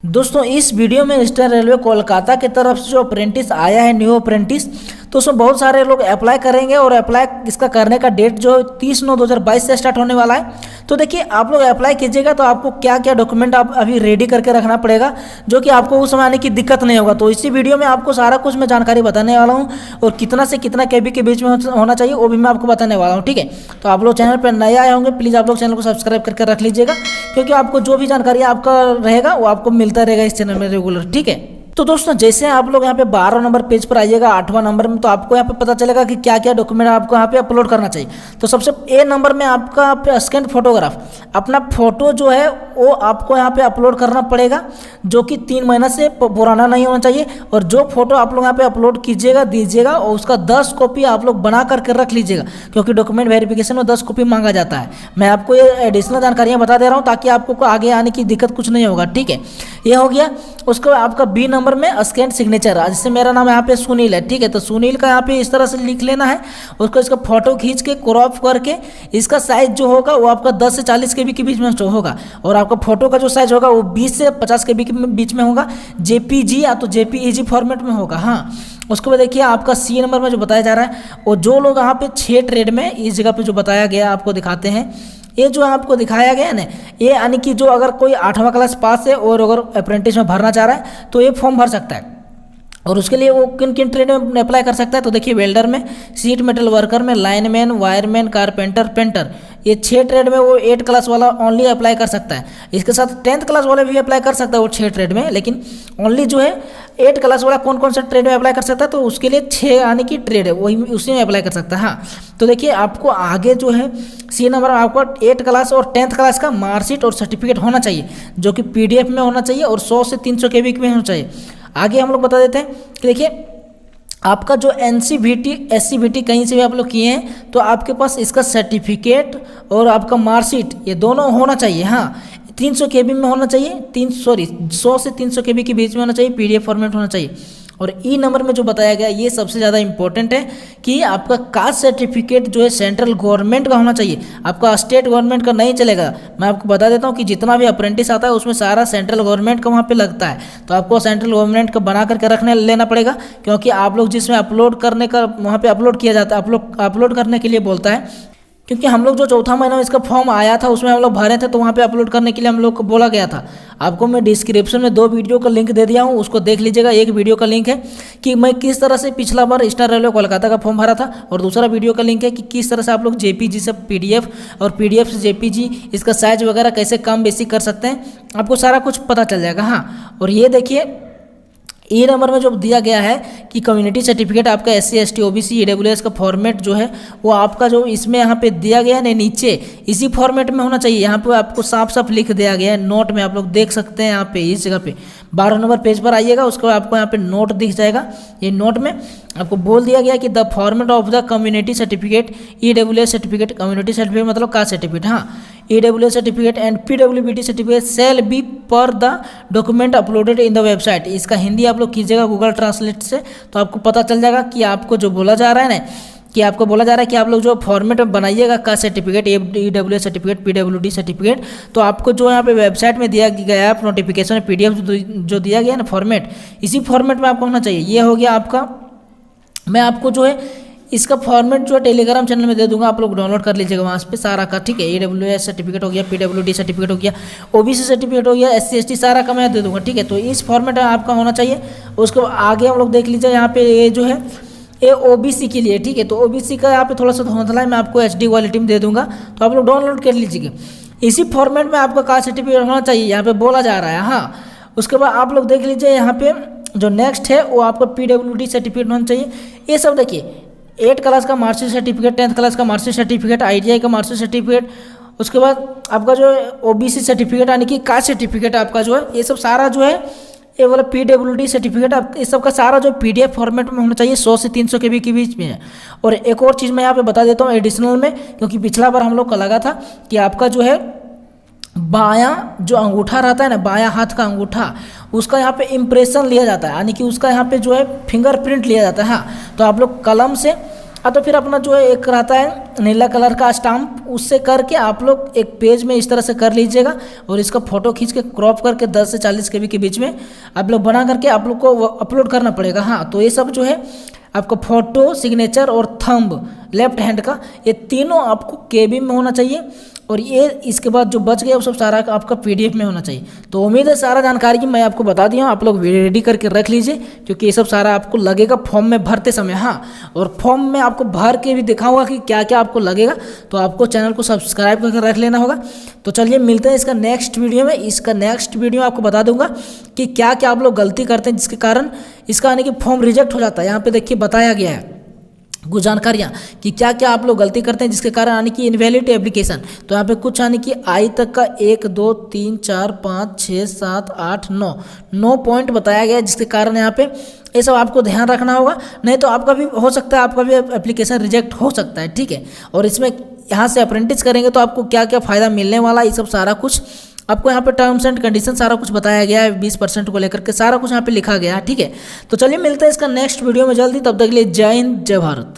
दोस्तों इस वीडियो में ईस्टर्न रेलवे कोलकाता की तरफ से जो अप्रेंटिस आया है न्यू अप्रेंटिस, तो उसमें बहुत सारे लोग अप्लाई करेंगे और अप्लाई इसका करने का डेट जो 30/9/2022 से स्टार्ट होने वाला है। तो देखिए आप लोग अप्लाई कीजिएगा तो आपको क्या क्या डॉक्यूमेंट आप अभी रेडी करके रखना पड़ेगा, जो कि आपको उस समय आने की दिक्कत नहीं होगा। तो इसी वीडियो में आपको सारा कुछ मैं जानकारी बताने वाला हूँ और कितना से कितना केबी के बीच में होना चाहिए वो भी मैं आपको बताने वाला हूँ। ठीक है, तो आप लोग चैनल पर नए आए होंगे, प्लीज़ आप लोग चैनल को सब्सक्राइब करके रख लीजिएगा, क्योंकि आपको जो भी जानकारी आपका रहेगा वो आपको मिलता रहेगा इस चैनल में रेगुलर। ठीक है, तो दोस्तों जैसे आप लोग यहाँ पे 12 नंबर पेज पर आइएगा 8वां नंबर में, तो आपको यहाँ पे पता चलेगा कि क्या क्या डॉक्यूमेंट आपको यहाँ पे अपलोड करना चाहिए। तो सबसे ए नंबर में आपका यहाँ पे स्कैन फोटोग्राफ, अपना फोटो जो है वो आपको यहाँ पे अपलोड करना पड़ेगा, जो कि 3 महीना से पुराना नहीं होना चाहिए। और जो फोटो आप लोग यहाँ पे अपलोड कीजिएगा दीजिएगा और उसका 10 कॉपी आप लोग बना करके रख लीजिएगा, क्योंकि डॉक्यूमेंट वेरिफिकेशन में 10 कॉपी मांगा जाता है। मैं आपको ये एडिशनल जानकारियाँ बता दे रहा हूँ ताकि आपको आगे आने की दिक्कत कुछ नहीं होगा। ठीक है, ये हो गया। उसके बाद आपका बी नंबर में स्कैन सिग्नेचर, जैसे मेरा नाम यहाँ पे सुनील है। ठीक है, तो सुनील का यहाँ पे इस तरह से लिख लेना है, उसको इसका फोटो खींच के क्रॉप करके इसका साइज जो होगा वो आपका 10 से 40 केबी के बीच में होगा, और आपका फोटो का जो साइज होगा वो 20 से 50 केबी के बीच में होगा, जेपीजी या तो जेपीईजी फॉर्मेट में होगा। हाँ, उसके बाद देखिए आपका सी नंबर में जो बताया जा रहा है, और जो लोग यहाँ पे 6 ट्रेड में इस जगह पे जो बताया गया आपको दिखाते हैं, ये जो आपको दिखाया गया है ना, ये यानी कि जो अगर कोई 8वां क्लास पास है और अगर अप्रेंटिस में भरना चाह रहा है तो ये फॉर्म भर सकता है। और उसके लिए वो किन किन ट्रेड में अप्लाई कर सकता है, तो देखिए वेल्डर में, सीट मेटल वर्कर में, लाइनमैन, वायरमैन, कारपेंटर, पेंटर, ये 6 ट्रेड में वो 8 क्लास वाला ओनली अप्लाई कर सकता है। इसके साथ 10th क्लास वाले भी अप्लाई कर सकता है वो 6 ट्रेड में, लेकिन ओनली जो है 8 क्लास वाला कौन कौन सा ट्रेड में अप्लाई कर सकता है, तो उसके लिए 6 आने की ट्रेड है वही उसी में अप्लाई कर सकता है। हाँ, तो देखिए आपको आगे जो है सी नंबर में आपको 8 क्लास और 10th क्लास का मार्कशीट और सर्टिफिकेट होना चाहिए, जो कि PDF में होना चाहिए और 100 से 300 KB में होना चाहिए। आगे हम लोग बता देते हैं कि देखिए आपका जो NCVT SCVT कहीं से भी आप लोग किए हैं तो आपके पास इसका सर्टिफिकेट और आपका मार्कशीट ये दोनों होना चाहिए। हाँ, 300 KB में होना चाहिए, 100 से 300 KB के बीच में होना चाहिए, PDF फॉर्मेट होना चाहिए। और ई नंबर में जो बताया गया ये सबसे ज़्यादा इंपॉर्टेंट है कि आपका कास्ट सर्टिफिकेट जो है सेंट्रल गवर्नमेंट का होना चाहिए, आपका स्टेट गवर्नमेंट का नहीं चलेगा। मैं आपको बता देता हूँ कि जितना भी अप्रेंटिस आता है उसमें सारा सेंट्रल गवर्नमेंट का वहाँ पे लगता है, तो आपको सेंट्रल गवर्नमेंट का बना करके रखने लेना पड़ेगा, क्योंकि आप लोग जिसमें अपलोड करने का वहाँ पर अपलोड किया जाता है, अपलोड करने के लिए बोलता है, क्योंकि हम लोग जो 4था महीना में इसका फॉर्म आया था उसमें हम लोग भरे थे, तो वहाँ पे अपलोड करने के लिए हम लोग को बोला गया था। आपको मैं डिस्क्रिप्शन में 2 वीडियो का लिंक दे दिया हूँ, उसको देख लीजिएगा। एक वीडियो का लिंक है कि मैं किस तरह से पिछला बार ईस्टर्न रेलवे कोलकाता का फॉर्म भरा था, और दूसरा वीडियो का लिंक है कि किस तरह से आप लोग JPG से PDF और PDF से JPG इसका साइज वगैरह कैसे कम बेसी कर सकते हैं, आपको सारा कुछ पता चल जाएगा। हाँ, और ये देखिए ई नंबर में जो दिया गया है कि कम्युनिटी सर्टिफिकेट आपका SC ST OBC EWS का फॉर्मेट जो है वो आपका जो इसमें यहाँ पे दिया गया है नीचे इसी फॉर्मेट में होना चाहिए। यहाँ पे आपको साफ साफ लिख दिया गया है नोट में, आप लोग देख सकते हैं यहाँ पे इस जगह पे 12 नंबर पेज पर आइएगा, उसके बाद आपको यहाँ पे नोट दिख जाएगा। ये नोट में आपको बोल दिया गया कि the format of the community certificate EWS certificate, community certificate मतलब कास्ट सर्टिफिकेट, हाँ, EWS certificate and PWBT certificate shall be पर the document uploaded in the website. इसका हिंदी आप लोग कीजिएगा गूगल ट्रांसलेट से, तो आपको पता चल जाएगा कि आपको जो बोला जा रहा है ना, कि आपको बोला जा रहा है कि आप लोग जो फॉर्मेट बनाइएगा caste certificate, EWS certificate, PWD certificate, तो आपको जो यहाँ पे वेबसाइट में दिया गया है नोटिफिकेशन में PDF जो दिया गया है ना फॉर्मेट, इसी फॉर्मेट में आपको होना चाहिए। ये हो गया आपका। मैं आपको जो है इसका फॉर्मेट जो है टेलीग्राम चैनल में दे दूंगा, आप लोग डाउनलोड कर लीजिएगा वहाँ पे सारा का। ठीक है, EWS सर्टिफिकेट हो गया, PWD सर्टिफिकेट हो गया, OBC सर्टिफिकेट हो गया, SC ST सारा का मैं दे दूंगा। ठीक है, तो इस फॉर्मेट में आपका होना चाहिए। उसको आगे हम लोग देख लीजिए, यहाँ पे ये जो है ये OBC के लिए। ठीक है, तो OBC का यहाँ पे थोड़ा सा धुंधला है, मैं आपको HD क्वालिटी में दे दूंगा, तो आप लोग डाउनलोड कर लीजिएगा। इसी फॉर्मेट में आपका कास्ट सर्टिफिकेट होना चाहिए, यहाँ पे बोला जा रहा है। हाँ, उसके बाद आप लोग देख लीजिए यहाँ पे जो नेक्स्ट है वो आपका PWD सर्टिफिकेट होना चाहिए। ये सब देखिए 8 क्लास का मार्कशीट सर्टिफिकेट, 10th क्लास का मार्कशीट सर्टिफिकेट, ITI का मार्कशीट सर्टिफिकेट, उसके बाद आपका जो OBC सर्टिफिकेट यानी कि कास्ट सर्टिफिकेट आपका जो है, ये सब सारा जो है ये वाला PWD सर्टिफिकेट आप इस सब का सारा जो PDF फॉर्मेट में होना चाहिए 100 से 300 KB के बीच में है। और एक और चीज़ मैं यहाँ पे बता देता हूँ एडिशनल में, क्योंकि पिछला बार हम लोग का लगा था कि आपका जो है बायां जो अंगूठा रहता है ना, बायां हाथ का अंगूठा, उसका यहाँ पे इम्प्रेशन लिया जाता है, यानी कि उसका यहाँ पे जो है फिंगरप्रिंट लिया जाता है। हाँ, तो आप लोग कलम से हाँ, तो फिर अपना जो है एक रहता है नीला कलर का स्टाम्प, उससे करके आप लोग एक पेज में इस तरह से कर लीजिएगा और इसका फोटो खींच के क्रॉप करके 10 से 40 KB के बीच में आप लोग बना करके आप लोग को अपलोड करना पड़ेगा। हाँ, तो ये सब जो है आपका फोटो, सिग्नेचर और थंब लेफ्ट हैंड का, ये तीनों आपको KB में होना चाहिए और ये इसके बाद जो बच गया वो सब सारा आपका PDF में होना चाहिए। तो उम्मीद है सारा जानकारी की मैं आपको बता दिया हूँ, आप लोग वीडियो रेडी करके रख लीजिए क्योंकि ये सब सारा आपको लगेगा फॉर्म में भरते समय। हाँ, और फॉर्म में आपको भर के भी दिखाऊंगा कि क्या क्या आपको लगेगा, तो आपको चैनल को सब्सक्राइब करके रख लेना होगा। तो चलिए मिलते हैं इसका नेक्स्ट वीडियो में। इसका नेक्स्ट वीडियो आपको बता दूंगा कि क्या क्या आप लोग गलती करते हैं जिसके कारण इसका यानी कि फॉर्म रिजेक्ट हो जाता है। यहाँ पे देखिए बताया गया है कुछ जानकारियाँ कि क्या क्या आप लोग गलती करते हैं जिसके कारण यानी कि इनवैलिड एप्लीकेशन। तो यहाँ पे कुछ यानी कि आई तक का 1 2 3 4 5 6 7 8 9 पॉइंट बताया गया है जिसके कारण यहाँ पे ये सब आपको ध्यान रखना होगा, नहीं तो आपका भी हो सकता है आपका भी एप्लीकेशन रिजेक्ट हो सकता है। ठीक है, और इसमें यहाँ से अप्रेंटिस करेंगे तो आपको क्या क्या फ़ायदा मिलने वाला है, ये सब सारा कुछ आपको यहाँ पे टर्म्स एंड कंडीशन सारा कुछ बताया गया है, 20% को लेकर के सारा कुछ यहाँ पे लिखा गया है। ठीक है, तो चलिए मिलते हैं इसका नेक्स्ट वीडियो में जल्दी, तब तक के लिए जय हिंद जय भारत।